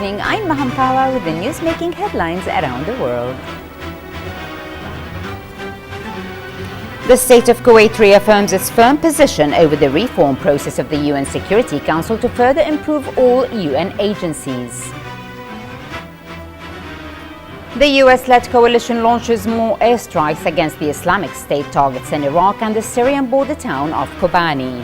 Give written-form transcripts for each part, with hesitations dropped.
evening. I'm Maham Tawa with the news-making headlines around the world. The State of Kuwait reaffirms its firm position over the reform process of the UN Security Council to further improve all UN agencies. The US-led coalition launches more airstrikes against the Islamic State targets in Iraq and the Syrian border town of Kobani.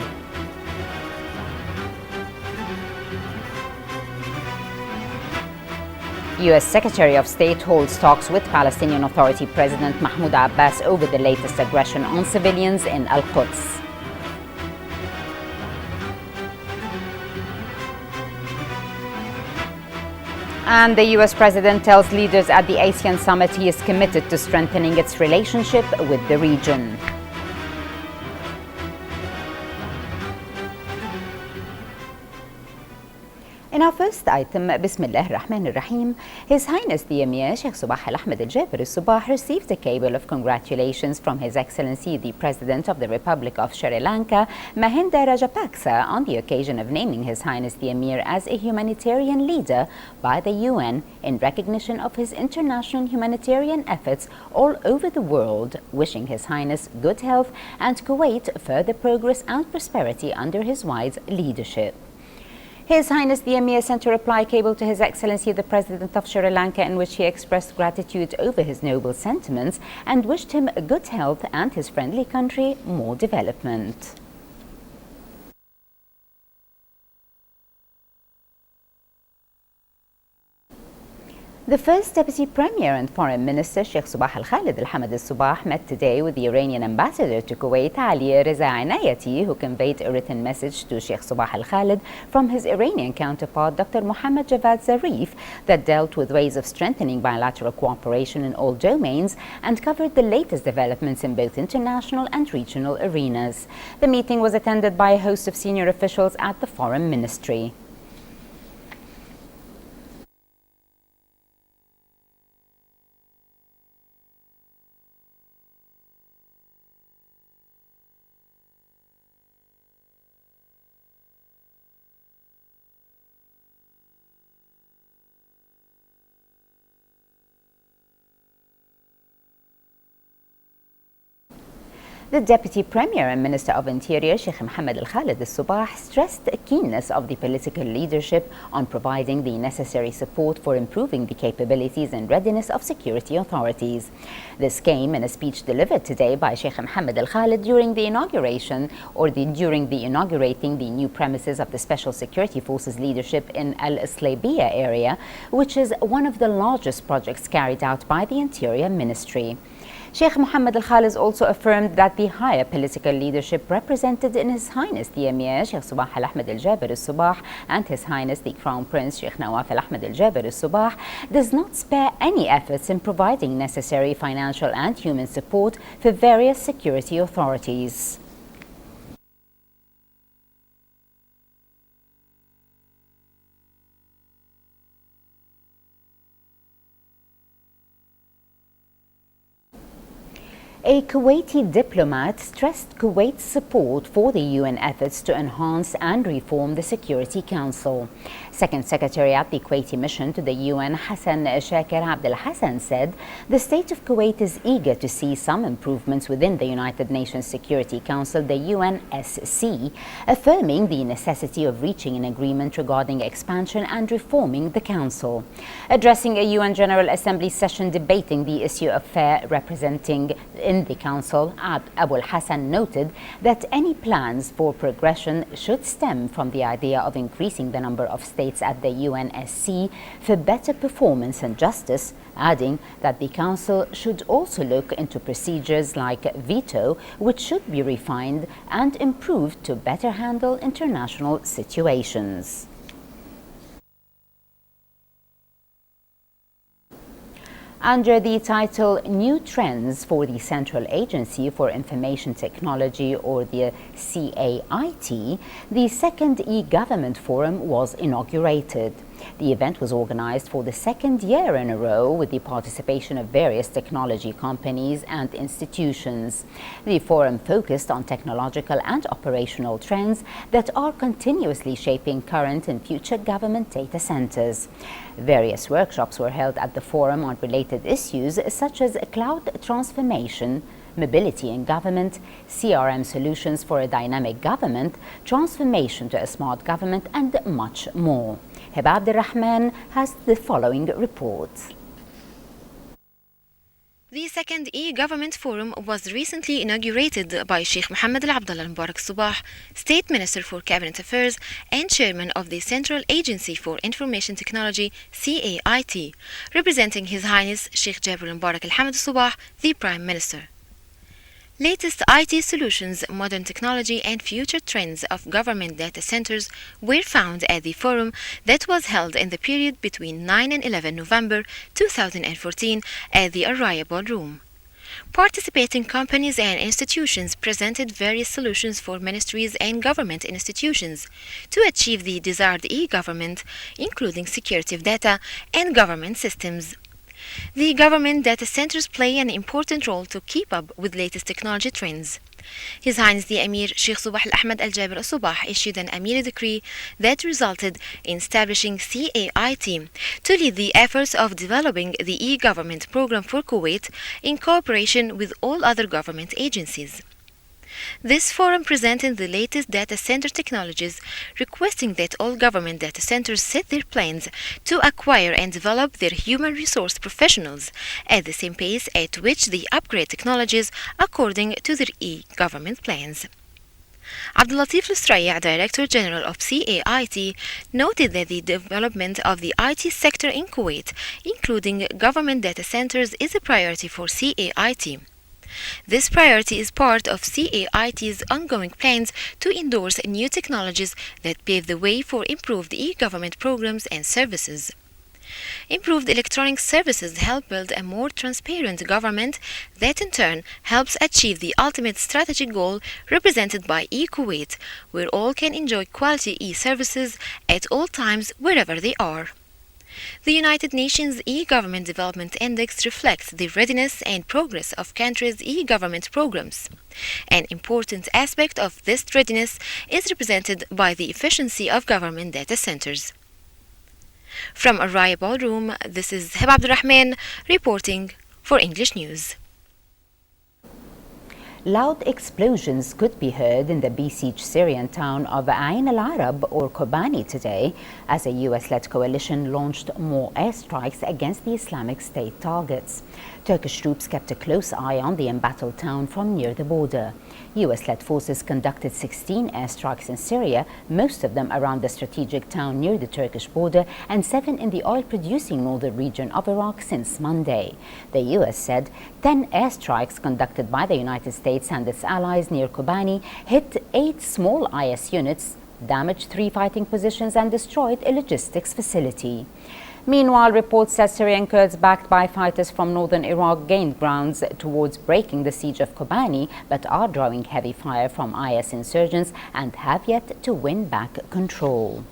U.S. Secretary of State holds talks with Palestinian Authority President Mahmoud Abbas over the latest aggression on civilians in Al-Quds. And the U.S. President tells leaders at the ASEAN summit he is committed to strengthening its relationship with the region. In our first item, Bismillah ar-Rahman ar-Rahim, His Highness the Emir Sheikh Sabah Al-Ahmed Al-Jaber Al-Sabah received a cable of congratulations from His Excellency the President of the Republic of Sri Lanka, Mahinda Rajapaksa, on the occasion of naming His Highness the Emir as a humanitarian leader by the UN in recognition of his international humanitarian efforts all over the world, wishing His Highness good health and Kuwait further progress and prosperity under his wise leadership. His Highness the Emir sent a reply cable to His Excellency the President of Sri Lanka in which he expressed gratitude over his noble sentiments and wished him good health and his friendly country more development. The First Deputy Premier and Foreign Minister Sheikh Sabah Al-Khalid Al-Hamad Al-Sabah met today with the Iranian Ambassador to Kuwait, Ali Reza Inayati, who conveyed a written message to Sheikh Sabah Al-Khalid from his Iranian counterpart Dr. Mohammad Javad Zarif that dealt with ways of strengthening bilateral cooperation in all domains and covered the latest developments in both international and regional arenas. The meeting was attended by a host of senior officials at the Foreign Ministry. The Deputy Premier and Minister of Interior, Sheikh Mohammed Al-Khalid Al-Sabah, stressed the keenness of the political leadership on providing the necessary support for improving the capabilities and readiness of security authorities. This came in a speech delivered today by Sheikh Mohammed Al-Khalid during the inaugurating the new premises of the Special Security Forces leadership in Al-Slaybiyah area, which is one of the largest projects carried out by the Interior Ministry. Sheikh Mohammed Al-Khalid also affirmed that the higher political leadership represented in His Highness the Emir Sheikh Sabah Al-Ahmed Al-Jaber Al-Sabah and His Highness the Crown Prince Sheikh Nawaf Al-Ahmed Al-Jaber Al-Sabah does not spare any efforts in providing necessary financial and human support for various security authorities. A Kuwaiti diplomat stressed Kuwait's support for the UN efforts to enhance and reform the Security Council. Second Secretary at the Kuwaiti mission to the UN, Hassan Shakir Abdel Hassan, said the state of Kuwait is eager to see some improvements within the United Nations Security Council, the UNSC, affirming the necessity of reaching an agreement regarding expansion and reforming the Council. Addressing a UN General Assembly session debating the issue of fair representing in the Council, Abu al-Hassan noted that any plans for progression should stem from the idea of increasing the number of states at the UNSC for better performance and justice, adding that the Council should also look into procedures like veto, which should be refined and improved to better handle international situations. Under the title New Trends for the Central Agency for Information Technology, or the CAIT, the second e-government forum was inaugurated. The event was organized for the second year in a row with the participation of various technology companies and institutions. The forum focused on technological and operational trends that are continuously shaping current and future government data centers. Various workshops were held at the forum on related issues such as cloud transformation, mobility in government, CRM solutions for a dynamic government, transformation to a smart government, and much more. Heba Abdulrahman has the following report. The second e-government forum was recently inaugurated by Sheikh Mohammed Al Abdullah Mubarak Subah, State Minister for Cabinet Affairs and Chairman of the Central Agency for Information Technology (CAIT), representing His Highness Sheikh Jabril Mubarak Al Hamid Subah, the Prime Minister. Latest IT solutions, modern technology, and future trends of government data centers were found at the forum that was held in the period between 9 and 11 November 2014 at the Araya Ballroom. Participating companies and institutions presented various solutions for ministries and government institutions to achieve the desired e-government, including security of data and government systems. The government data centers play an important role to keep up with latest technology trends. His Highness the Emir Sheikh Subah Al Ahmed Al Jaber Al Subah issued an Amiri decree that resulted in establishing CAIT to lead the efforts of developing the e-government program for Kuwait in cooperation with all other government agencies. This forum presented the latest data center technologies, requesting that all government data centers set their plans to acquire and develop their human resource professionals at the same pace at which they upgrade technologies according to their e-government plans. Abdul Latif Lusraya, Director General of CAIT, noted that the development of the IT sector in Kuwait, including government data centers, is a priority for CAIT. This priority is part of CAIT's ongoing plans to endorse new technologies that pave the way for improved e-government programs and services. Improved electronic services help build a more transparent government that in turn helps achieve the ultimate strategic goal represented by e-Kuwait, where all can enjoy quality e-services at all times wherever they are. The United Nations E-Government Development Index reflects the readiness and progress of countries' e-government programs. An important aspect of this readiness is represented by the efficiency of government data centers. From Araya Ballroom, this is Heba Abdulrahman reporting for English News. Loud explosions could be heard in the besieged Syrian town of Ain al-Arab or Kobani today as a US-led coalition launched more airstrikes against the Islamic State targets. Turkish troops kept a close eye on the embattled town from near the border. US-led forces conducted 16 airstrikes in Syria, most of them around the strategic town near the Turkish border, and 7 in the oil-producing northern region of Iraq since Monday. The US said 10 airstrikes conducted by the United States and its allies near Kobani hit 8 small IS units, damaged 3 fighting positions, and destroyed a logistics facility. Meanwhile, reports that Syrian Kurds backed by fighters from northern Iraq gained grounds towards breaking the siege of Kobani, but are drawing heavy fire from IS insurgents and have yet to win back control.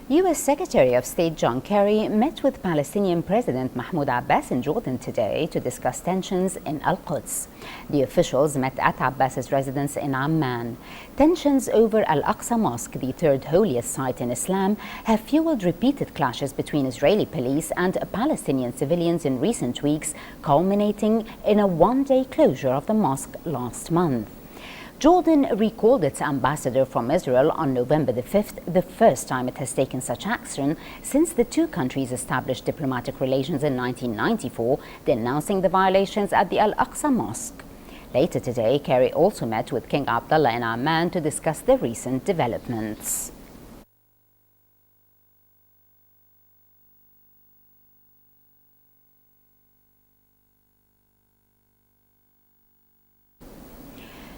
U.S. Secretary of State John Kerry met with Palestinian President Mahmoud Abbas in Jordan today to discuss tensions in Al-Quds. The officials met at Abbas's residence in Amman. Tensions over Al-Aqsa Mosque, the third holiest site in Islam, have fueled repeated clashes between Israeli police and Palestinian civilians in recent weeks, culminating in a one-day closure of the mosque last month. Jordan recalled its ambassador from Israel on November the 5th, the first time it has taken such action since the two countries established diplomatic relations in 1994, denouncing the violations at the Al-Aqsa Mosque. Later today, Kerry also met with King Abdullah in Amman to discuss the recent developments.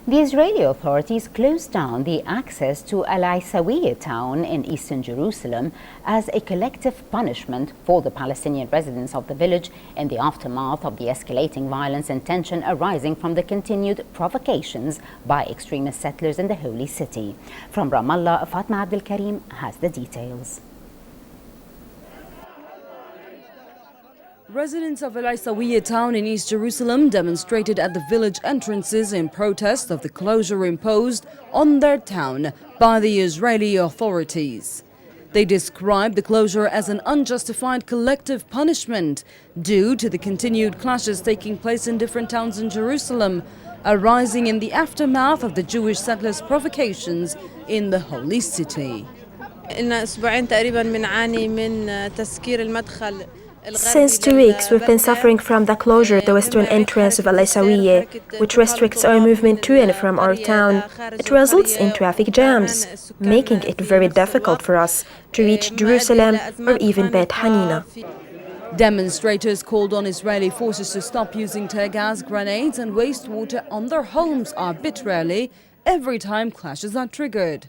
The Israeli authorities closed down the access to Al-Aysawiyah town in eastern Jerusalem as a collective punishment for the Palestinian residents of the village in the aftermath of the escalating violence and tension arising from the continued provocations by extremist settlers in the holy city. From Ramallah, Fatma Abdul Karim has the details. Residents of Al-Aysawiyah town in East Jerusalem demonstrated at the village entrances in protest of the closure imposed on their town by the Israeli authorities. They described the closure as an unjustified collective punishment due to the continued clashes taking place in different towns in Jerusalem, arising in the aftermath of the Jewish settlers' provocations in the holy city. Since 2 weeks, we've been suffering from the closure of the western entrance of Al-Aysawiyah, which restricts our movement to and from our town. It results in traffic jams, making it very difficult for us to reach Jerusalem or even Beit Hanina. Demonstrators called on Israeli forces to stop using tear gas, grenades and wastewater on their homes arbitrarily every time clashes are triggered.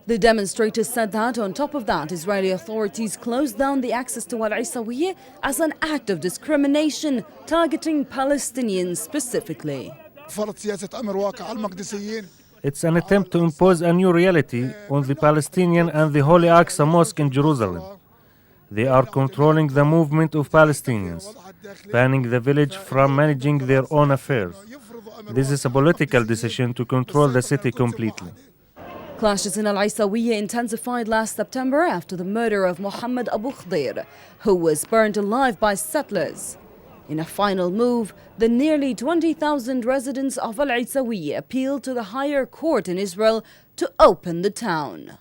The demonstrators said that, on top of that, Israeli authorities closed down the access to Al-Aysawiyah as an act of discrimination, targeting Palestinians specifically. It's an attempt to impose a new reality on the Palestinian and the Holy Aqsa Mosque in Jerusalem. They are controlling the movement of Palestinians, banning the village from managing their own affairs. This is a political decision to control the city completely. Clashes in Al-Aysawiyah intensified last September after the murder of Mohammed Abu Khdir, who was burned alive by settlers. In a final move, the nearly 20,000 residents of Al-Aysawiyah appealed to the higher court in Israel to open the town.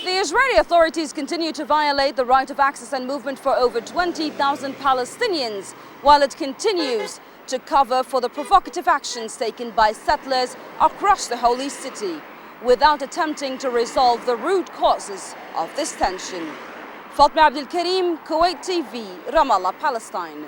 The Israeli authorities continue to violate the right of access and movement for over 20,000 Palestinians, while it continues to cover for the provocative actions taken by settlers across the holy city, without attempting to resolve the root causes of this tension. Fatma Abdul Karim, Kuwait TV, Ramallah, Palestine.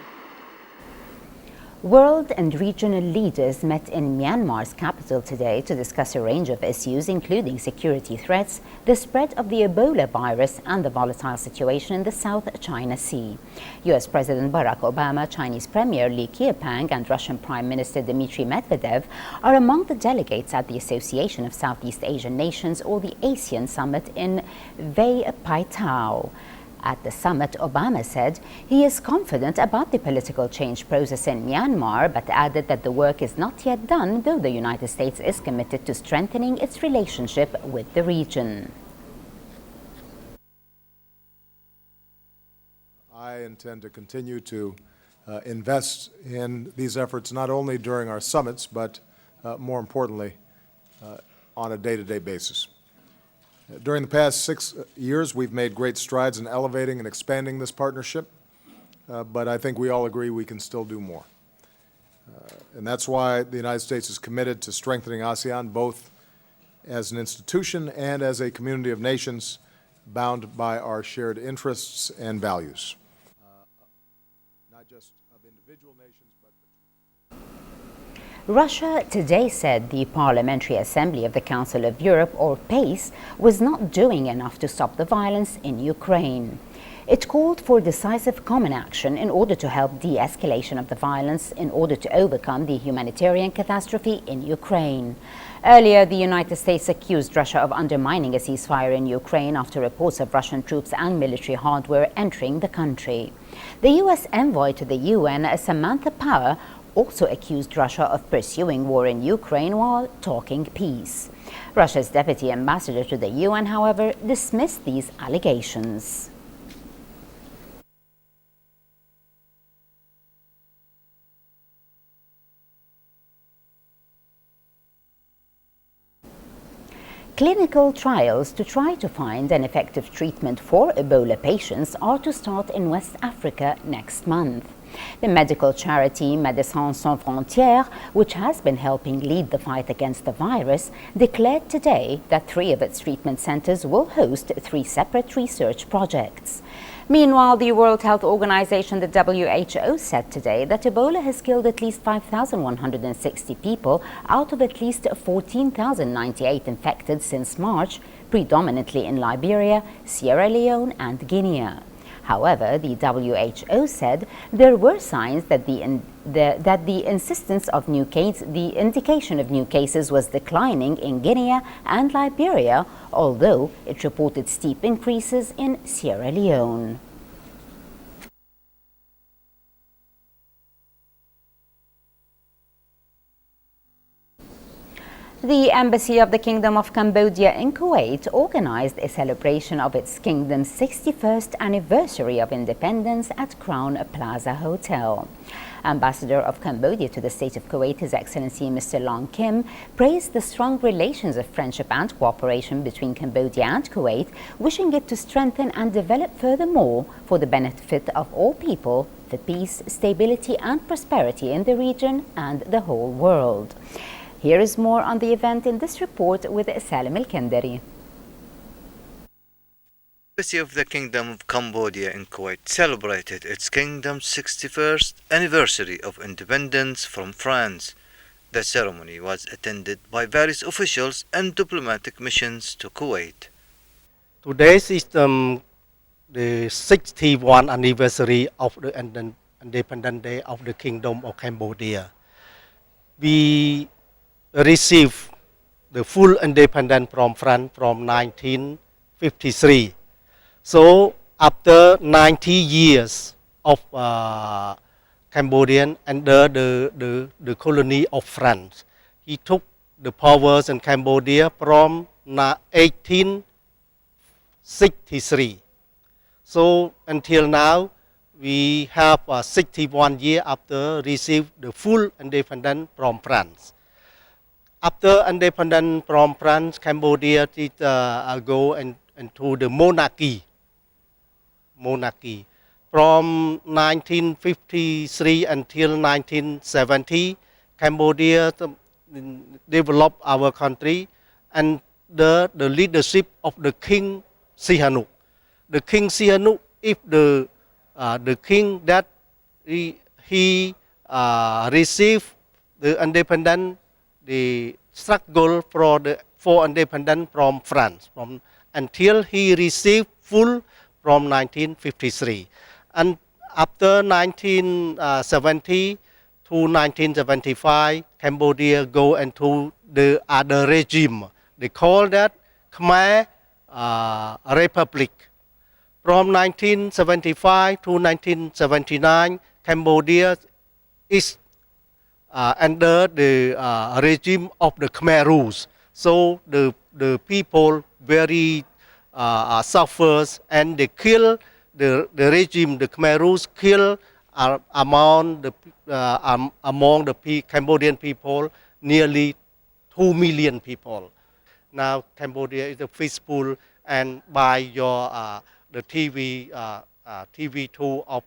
World and regional leaders met in Myanmar's capital today to discuss a range of issues, including security threats, the spread of the Ebola virus, and the volatile situation in the South China Sea. U.S. President Barack Obama, Chinese Premier Li Keqiang, and Russian Prime Minister Dmitry Medvedev are among the delegates at the Association of Southeast Asian Nations, or the ASEAN Summit in Vaipaitao. At the summit, Obama said he is confident about the political change process in Myanmar, but added that the work is not yet done, though the United States is committed to strengthening its relationship with the region. I intend to continue to invest in these efforts not only during our summits, but more importantly, on a day-to-day basis. During the past 6 years, we've made great strides in elevating and expanding this partnership, but I think we all agree we can still do more. And that's why the United States is committed to strengthening ASEAN, both as an institution and as a community of nations bound by our shared interests and values. Not just of individual nations, but Russia today said the Parliamentary Assembly of the Council of Europe, or PACE, was not doing enough to stop the violence in Ukraine. It called for decisive common action in order to help de-escalation of the violence in order to overcome the humanitarian catastrophe in Ukraine. Earlier, the United States accused Russia of undermining a ceasefire in Ukraine after reports of Russian troops and military hardware entering the country. The U.S. envoy to the UN, Samantha Power, also accused Russia of pursuing war in Ukraine while talking peace. Russia's deputy ambassador to the UN, however, dismissed these allegations. Clinical trials to try to find an effective treatment for Ebola patients are to start in West Africa next month. The medical charity Médecins Sans Frontières, which has been helping lead the fight against the virus, declared today that 3 of its treatment centers will host 3 separate research projects. Meanwhile, the World Health Organization, the WHO, said today that Ebola has killed at least 5,160 people out of at least 14,098 infected since March, predominantly in Liberia, Sierra Leone and Guinea. However, the WHO said there were signs that the indication of new cases was declining in Guinea and Liberia, although it reported steep increases in Sierra Leone. The Embassy of the Kingdom of Cambodia in Kuwait organized a celebration of its kingdom's 61st anniversary of independence at Crown Plaza Hotel. Ambassador of Cambodia to the State of Kuwait, His Excellency Mr. Long Kim, praised the strong relations of friendship and cooperation between Cambodia and Kuwait, wishing it to strengthen and develop furthermore for the benefit of all people, for peace, stability and prosperity in the region and the whole world. Here is more on the event in this report with Salim Al-Kendari. The Embassy of the Kingdom of Cambodia in Kuwait celebrated its kingdom's 61st anniversary of independence from France. The ceremony was attended by various officials and diplomatic missions to Kuwait. Today is the 61st anniversary of the Independent Day of the Kingdom of Cambodia. We received the full independence from France from 1953. So after 90 years of Cambodian under the colony of France, he took the powers in Cambodia from 1863. So until now, we have 61 years after received the full independence from France. After independence from France, Cambodia did go into the monarchy. From 1953 until 1970, Cambodia developed our country under the leadership of the King Sihanouk. The King Sihanouk is the king that he received the independence, the struggle for independence from France until he received full from 1953. And after 1970 to 1975, Cambodia go into the other regime. They call that Khmer Republic. From 1975 to 1979, Cambodia is under the regime of the Khmer rules. So the people very suffers and they kill the regime, the Khmer rules kill among the Cambodian people nearly 2 million people. Now Cambodia is peaceful, and by the TV tour of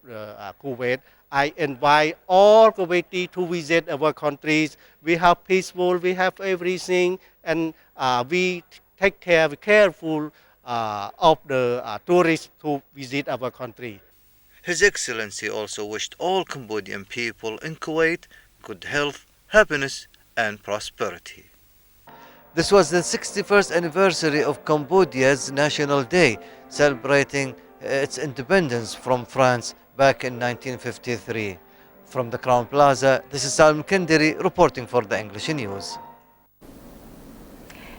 Kuwait, I invite all Kuwaiti to visit our countries. We have peaceful, we have everything, and we take care, we careful of the tourists to visit our country. His Excellency also wished all Cambodian people in Kuwait good health, happiness and prosperity. This was the 61st anniversary of Cambodia's National Day, celebrating its independence from France back in 1953. From the Crown Plaza, this is Salim Kendiri reporting for the English News.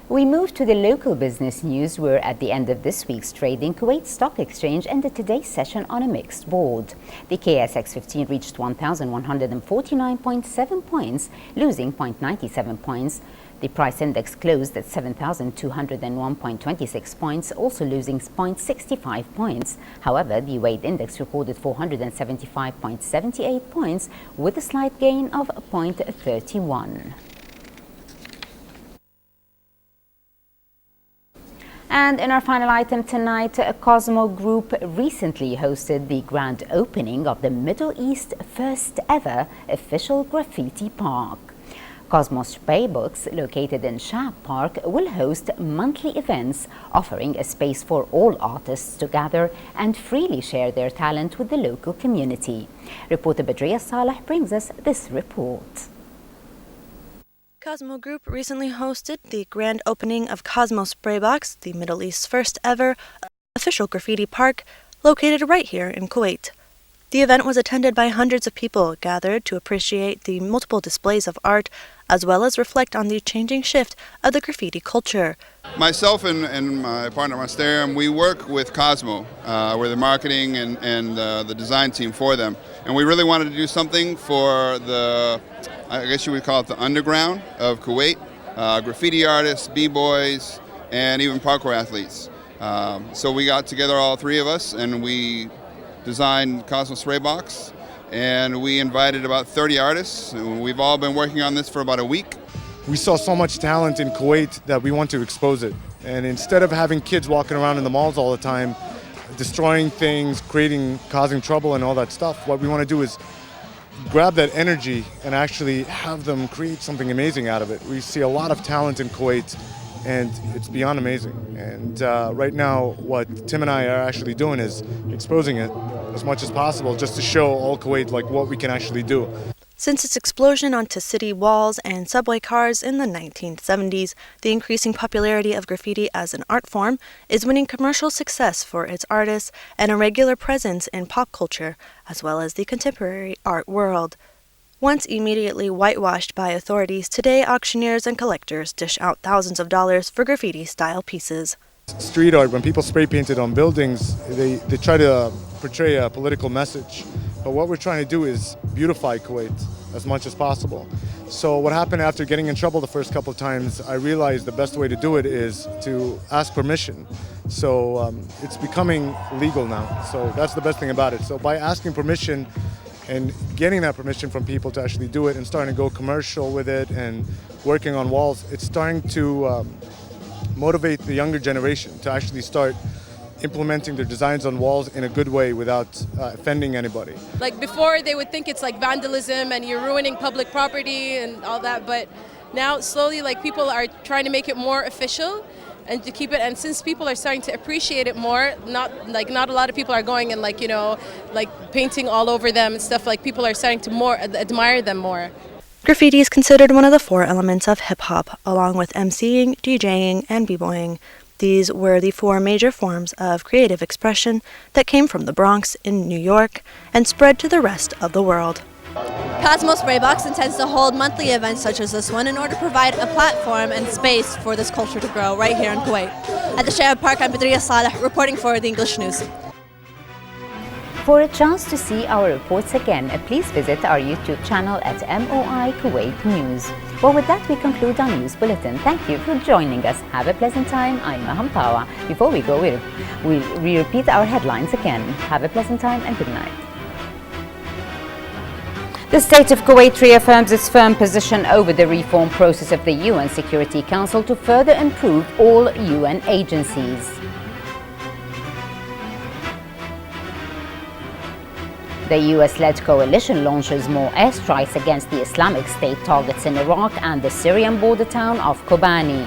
We move to the local business news, where at the end of this week's trading, Kuwait Stock Exchange ended today's session on a mixed board. The KSX 15 reached 1,149.7 points, losing 0.97 points. The price index closed at 7,201.26 points, also losing 0.65 points. However, the weight index recorded 475.78 points, with a slight gain of 0.31. And in our final item tonight, Cosmo Group recently hosted the grand opening of the Middle East's first ever official graffiti park. Cosmos Spray Books, located in Shab Park, will host monthly events offering a space for all artists to gather and freely share their talent with the local community. Reporter Badriya Saleh brings us this report. Cosmo Group recently hosted the grand opening of Cosmo Spray Box, the Middle East's first ever official graffiti park, located right here in Kuwait. The event was attended by hundreds of people gathered to appreciate the multiple displays of art, as well as reflect on the changing shift of the graffiti culture. Myself and my partner Master, we work with Cosmo. We're the marketing and the design team for them. And we really wanted to do something for the, I guess you would call it the underground of Kuwait, graffiti artists, b-boys, and even parkour athletes. So we got together, all three of us, and we designed Cosmo Spray Box, and we invited about 30 artists, and we've all been working on this for about a week. We saw so much talent in Kuwait that we want to expose it. And instead of having kids walking around in the malls all the time, destroying things, causing trouble and all that stuff, what we want to do is grab that energy and actually have them create something amazing out of it. We see a lot of talent in Kuwait, and it's beyond amazing. And right now, what Tim and I are actually doing is exposing it as much as possible, just to show all Kuwait like what we can actually do. Since its explosion onto city walls and subway cars in the 1970s, the increasing popularity of graffiti as an art form is winning commercial success for its artists and a regular presence in pop culture, as well as the contemporary art world. Once immediately whitewashed by authorities, today auctioneers and collectors dish out thousands of dollars for graffiti-style pieces. Street art, when people spray paint it on buildings, they try to portray a political message. But what we're trying to do is beautify Kuwait as much as possible. So what happened after getting in trouble the first couple of times, I realized the best way to do it is to ask permission. So it's becoming legal now. So that's the best thing about it. So by asking permission and getting that permission from people to actually do it and starting to go commercial with it and working on walls, it's starting to motivate the younger generation to actually start implementing their designs on walls in a good way without offending anybody. Like before, they would think it's like vandalism and you're ruining public property and all that, but now slowly like people are trying to make it more official and to keep it, and since people are starting to appreciate it more, not a lot of people are going and like painting all over them and stuff, like people are starting to more admire them more. Graffiti is considered one of the four elements of hip-hop, along with MCing, DJing, and b-boying. These were the four major forms of creative expression that came from the Bronx in New York and spread to the rest of the world. Cosmo Spray Box intends to hold monthly events such as this one in order to provide a platform and space for this culture to grow right here in Kuwait. At the Shab Park, I'm Badriya Saleh, reporting for the English News. For a chance to see our reports again, please visit our YouTube channel at MOI Kuwait News. Well, with that, we conclude our news bulletin. Thank you for joining us. Have a pleasant time. I'm Maham Tawa. Before we go, we repeat our headlines again. Have a pleasant time and good night. The State of Kuwait reaffirms its firm position over the reform process of the UN Security Council to further improve all UN agencies. The US-led coalition launches more airstrikes against the Islamic State targets in Iraq and the Syrian border town of Kobani.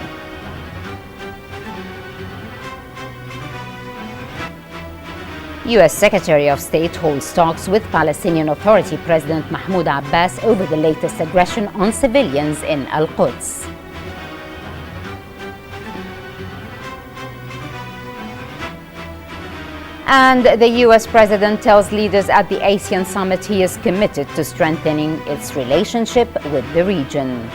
US Secretary of State holds talks with Palestinian Authority President Mahmoud Abbas over the latest aggression on civilians in Al-Quds. And the US President tells leaders at the ASEAN summit he is committed to strengthening its relationship with the region.